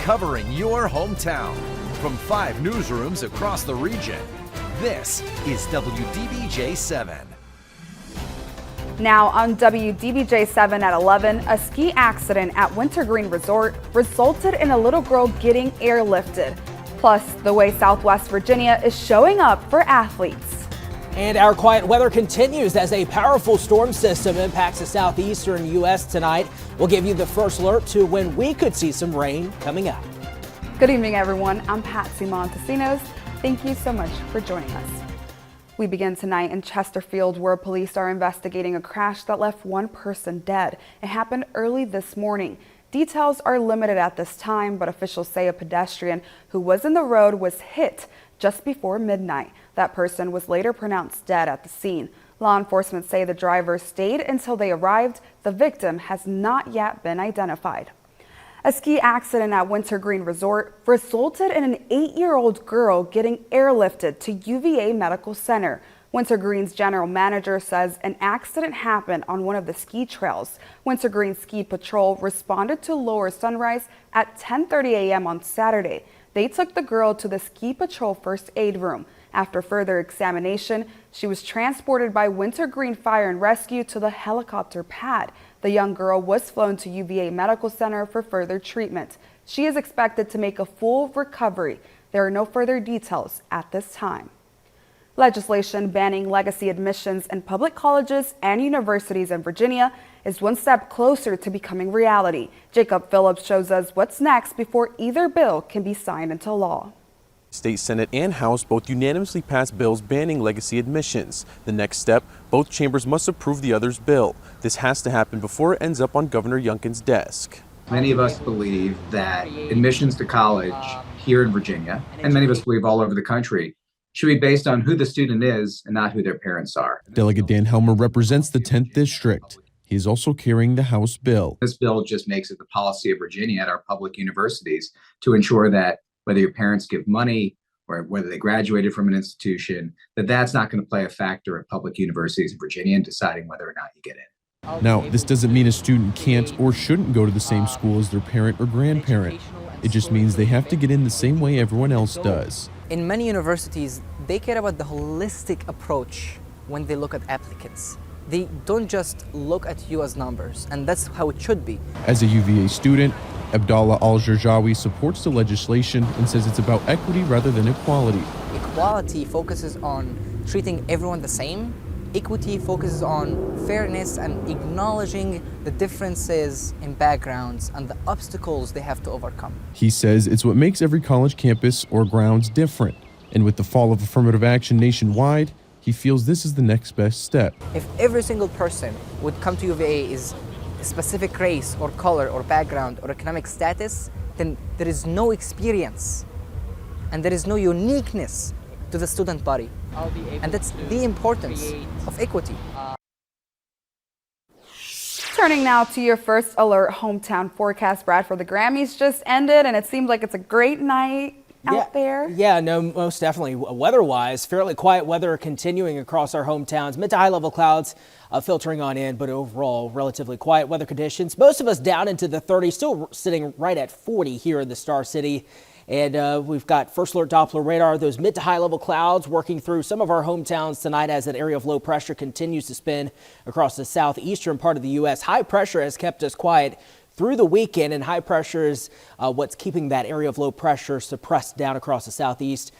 covering your hometown. From 5 newsrooms across the region, this is WDBJ7. Now on WDBJ7 at 11, a ski accident at Wintergreen Resort resulted in a little girl getting airlifted. Plus, the way Southwest Virginia is showing up for athletes. And our quiet weather continues as a powerful storm system impacts the southeastern U.S. tonight. We'll give you the first alert to when we could see some rain coming up. Good evening, everyone. I'm Patsy Montesinos. Thank you so much for joining us. We begin tonight in Chesterfield, where police are investigating a crash that left one person dead. It happened early this morning. Details are limited at this time, but officials say a pedestrian who was in the road was hit just before midnight. That person was later pronounced dead at the scene. Law enforcement say the driver stayed until they arrived. The victim has not yet been identified. A ski accident at Wintergreen Resort resulted in an 8-year-old girl getting airlifted to UVA Medical Center. Wintergreen's general manager says an accident happened on one of the ski trails. Wintergreen Ski Patrol responded to Lower Sunrise at 10:30 a.m. on Saturday. They took the girl to the Ski Patrol first aid room. After further examination, she was transported by Wintergreen Fire and Rescue to the helicopter pad. The young girl was flown to UVA Medical Center for further treatment. She is expected to make a full recovery. There are no further details at this time. Legislation banning legacy admissions in public colleges and universities in Virginia is one step closer to becoming reality. Jacob Phillips shows us what's next before either bill can be signed into law. State Senate and House both unanimously passed bills banning legacy admissions. The next step, both chambers must approve the other's bill. This has to happen before it ends up on Governor Youngkin's desk. Many of us believe that admissions to college here in Virginia, and many of us believe all over the country, should be based on who the student is and not who their parents are. Delegate Dan Helmer represents the 10th District. He is also carrying the House bill. This bill just makes it the policy of Virginia at our public universities to ensure that whether your parents give money or whether they graduated from an institution, that's not going to play a factor at public universities in Virginia in deciding whether or not you get in. Now, this doesn't mean a student can't or shouldn't go to the same school as their parent or grandparent. It just means they have to get in the same way everyone else does. In many universities, they care about the holistic approach when they look at applicants. They don't just look at you as numbers, and that's how it should be. As a UVA student, Abdallah Al-Jarjawi supports the legislation and says it's about equity rather than equality. Equality focuses on treating everyone the same. Equity focuses on fairness and acknowledging the differences in backgrounds and the obstacles they have to overcome. He says it's what makes every college campus or grounds different. And with the fall of affirmative action nationwide, he feels this is the next best step. If every single person would come to UVA is a specific race or color or background or economic status, then there is no experience and there is no uniqueness to the student body. And that's the importance of equity. Turning now to your first alert hometown forecast. Brad, for the Grammys just ended and it seems like it's a great night out there. Yeah, no, most definitely. Weather-wise, fairly quiet weather continuing across our hometowns. Mid to high level clouds filtering on in, but overall relatively quiet weather conditions. Most of us down into the 30s, still sitting right at 40 here in the Star City. And we've got first alert Doppler radar, those mid to high level clouds working through some of our hometowns tonight as that area of low pressure continues to spin across the southeastern part of the U.S. High pressure has kept us quiet through the weekend, and high pressure is what's keeping that area of low pressure suppressed down across the southeast.